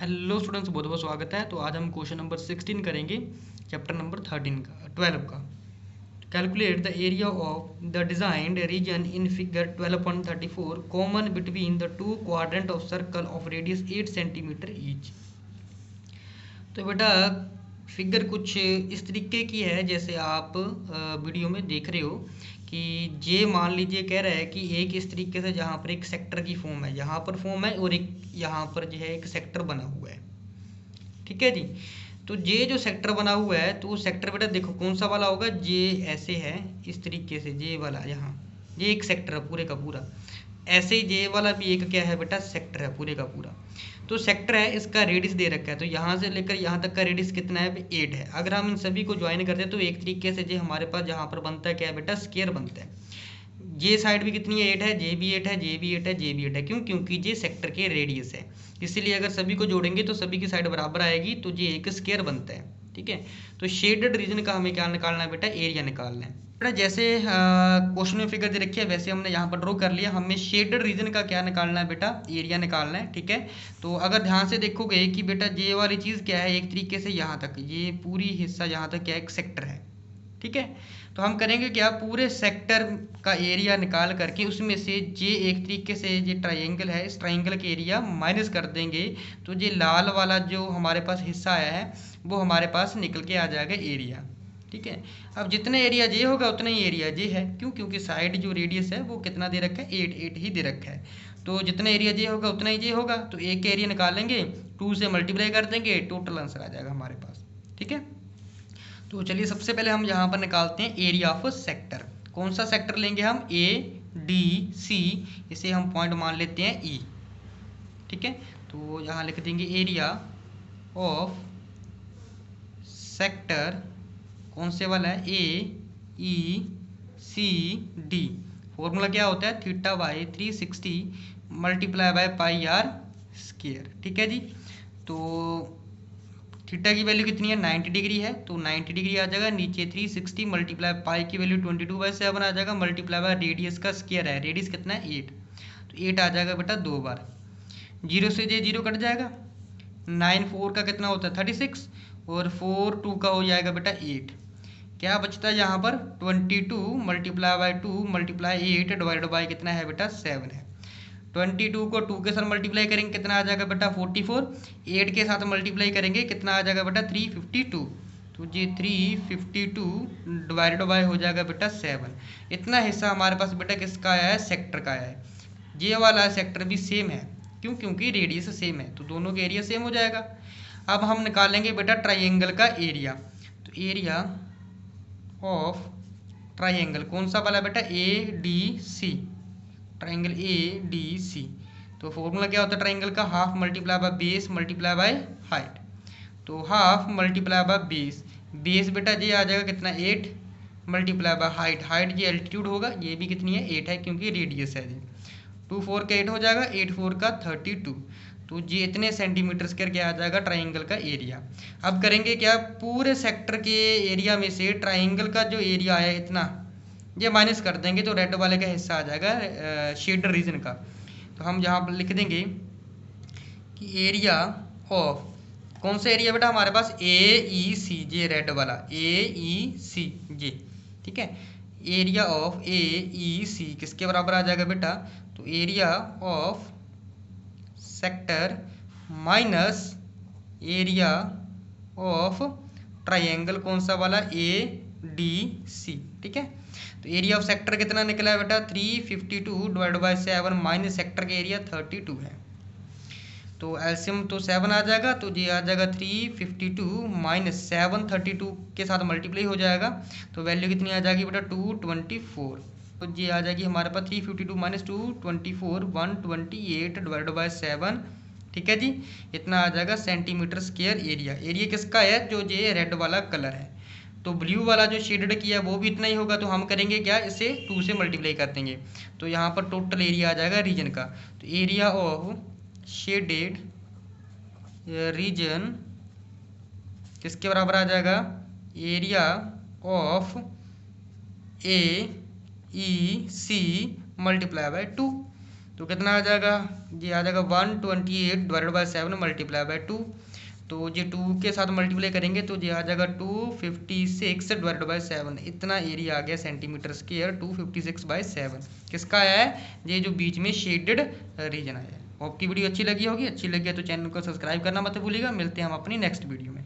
Hello students, बहुत बहुत स्वागत है। तो आज हम क्वेश्चन नंबर 16 करेंगे, चैप्टर नंबर 13 का 12 का। Calculate the area of the designed region in figure 12.34 common between the two quadrant of circle of radius 8 centimetre each. तो बेटा फिगर कुछ इस तरीके की है जैसे आप वीडियो में देख रहे हो कि ये मान लीजिए कह रहा है कि एक इस तरीके से जहाँ पर एक सेक्टर की फॉर्म है, यहाँ पर फॉर्म है और एक यहाँ पर जो है एक सेक्टर बना हुआ है। ठीक है जी। तो ये जो सेक्टर बना हुआ है तो वो सेक्टर बेटा देखो कौन सा वाला होगा, ये ऐसे है इस तरीके से, ये वाला यहाँ ये एक सेक्टर है पूरे का पूरा। ऐसे ही ये वाला भी एक क्या है बेटा, सेक्टर है पूरे का पूरा। तो सेक्टर है, इसका रेडियस दे रखा है, तो यहाँ से लेकर यहाँ तक का रेडियस कितना है, 8 है। अगर हम इन सभी को ज्वाइन करते हैं तो एक तरीके से जो हमारे पास जहाँ पर बनता है क्या है बेटा, स्क्वायर बनता है। ये साइड भी कितनी है, 8 है, जे भी 8 है, जे भी 8 है, जे भी 8 है। क्यों? क्योंकि ये सेक्टर के रेडियस है, इसलिए अगर सभी को जोड़ेंगे तो सभी की साइड बराबर आएगी, तो ये एक स्क्वायर बनता है। ठीक है। तो शेडेड रीजन का हमें क्या निकालना है बेटा, एरिया निकालना है। जैसे क्वेश्चन में फिगर दे रखी है वैसे हमने यहाँ पर ड्रॉ कर लिया। हमें शेडेड रीजन का क्या निकालना है बेटा, एरिया निकालना है। ठीक है। तो अगर ध्यान से देखोगे कि बेटा ये वाली चीज़ क्या है, एक तरीके से यहाँ तक ये पूरी हिस्सा यहाँ तक क्या एक सेक्टर है। ठीक है। तो हम करेंगे क्या, पूरे सेक्टर का एरिया निकाल करके उसमें से जे एक तरीके से ये ट्रायंगल है, इस ट्रायंगल के एरिया माइनस कर देंगे, तो ये लाल वाला जो हमारे पास हिस्सा आया है वो हमारे पास निकल के आ जाएगा एरिया। ठीक है। अब जितने एरिया जे होगा उतना ही एरिया जे है। क्यों? क्योंकि साइड जो रेडियस है वो कितना दे रखा है, 8 ही दे रखा है। तो जितना एरिया जे होगा उतना ही जे होगा, तो एक का एरिया निकालेंगे, 2 से मल्टीप्लाई कर देंगे, टोटल आंसर आ जाएगा हमारे पास। ठीक है। तो चलिए सबसे पहले हम यहाँ पर निकालते हैं एरिया ऑफ सेक्टर। कौन सा सेक्टर लेंगे हम, ए डी सी, इसे हम पॉइंट मान लेते हैं ई। ठीक है। तो यहाँ लिख देंगे एरिया ऑफ सेक्टर, कौन से वाला है, ए ई सी डी। फॉर्मूला क्या होता है, theta by 360 multiply by pi r square. ठीक है जी। तो थीटा की वैल्यू कितनी है, 90 डिग्री है, तो 90 डिग्री आ जाएगा। नीचे 360 मल्टीप्लाई पाई की वैल्यू 22/7 आ जाएगा, मल्टीप्लाई बाय रेडियस का स्क्वायर है, रेडियस कितना है 8, तो 8 आ जाएगा बेटा 2 बार। 0 से जे 0 कट जाएगा, 9 4 का कितना होता है 36, और 4 2 का हो जाएगा बेटा 8। क्या बचता है यहाँ पर, 22 multiply by 2 multiply 8 divide by कितना है बेटा 7 है। 22 को 2 के साथ मल्टीप्लाई करेंगे कितना आ जाएगा बेटा 44, 8 के साथ मल्टीप्लाई करेंगे कितना आ जाएगा बेटा 352, तो ये 352 डिवाइडेड बाय हो जाएगा बेटा 7। इतना हिस्सा हमारे पास बेटा किसका आया है, सेक्टर का आया है। ये वाला सेक्टर भी सेम है, क्यों? क्योंकि रेडियस सेम है, तो दोनों के एरिया सेम हो जाएगा। अब हम निकालेंगे बेटा ट्राइंगल का एरिया। तो एरिया ऑफ ट्राइंगल कौन सा वाला बेटा, A D C, triangle A D C. तो फॉर्मूला क्या होता है ट्राइंगल का, half multiply by base multiply by height. तो half multiply by base, base बेटा ये आ जाएगा कितना 8 मल्टीप्लाई बाय हाइट, हाइट ये एल्टीट्यूड होगा, ये भी कितनी है 8 है क्योंकि रेडियस है जी। 2 4 का 8 हो जाएगा, 8 4 का 32, तो ये इतने सेंटीमीटर स्क्वायर क्या आ जाएगा ट्राइंगल का एरिया। अब करेंगे क्या, पूरे सेक्टर के एरिया में से ट्राइंगल का जो एरिया आया इतना ये माइनस कर देंगे, तो रेड वाले का हिस्सा आ जाएगा शेडर रीजन का। तो हम यहाँ पर लिख देंगे कि एरिया ऑफ, कौन सा एरिया बेटा हमारे पास, ए ई सी, जे रेड वाला ए ई सी जे। ठीक है। एरिया ऑफ ए ई सी किसके बराबर आ जाएगा बेटा, तो area of sector minus area of triangle कौन सा वाला, ए डी सी। ठीक है। तो एरिया ऑफ सेक्टर कितना निकला है बेटा 352 डिवाइड बाय 7 माइनस सेक्टर का एरिया 32 है, तो एलसीएम तो 7 आ जाएगा, तो ये आ जाएगा 352 माइनस 7 32 के साथ मल्टीप्लाई हो जाएगा, तो वैल्यू कितनी आ जाएगी बेटा 224। तो ये आ जाएगी हमारे पास 352 माइनस 224 128 डिवाइड बाय 7। ठीक है जी। इतना आ जाएगा सेंटीमीटर स्क्वायर एरिया। एरिया किसका है, जो ये रेड वाला कलर है। तो ब्लू वाला जो शेडेड किया वो भी इतना ही होगा, तो हम करेंगे क्या, इसे 2 से मल्टीप्लाई कर देंगे, तो यहाँ पर टोटल एरिया आ जाएगा रीजन का। तो एरिया ऑफ शेडेड रीजन किसके बराबर आ जाएगा, area of A E C multiply by 2। तो कितना आ जाएगा, ये आ जाएगा 128 डिवाइडेड बाई 7 मल्टीप्लाई बाई 2। तो ये 2 के साथ मल्टीप्लाई करेंगे तो ये आ जाएगा 256 डिवाइडेड बाई 7। इतना एरिया आ गया सेंटीमीटर स्क्वायर 256 बाई 7। किसका है, ये जो बीच में शेडेड रीजन है। आपकी वीडियो अच्छी लगी होगी, अच्छी लगी है तो चैनल को सब्सक्राइब करना मत भूलिएगा। मिलते हैं हम अपनी नेक्स्ट वीडियो में।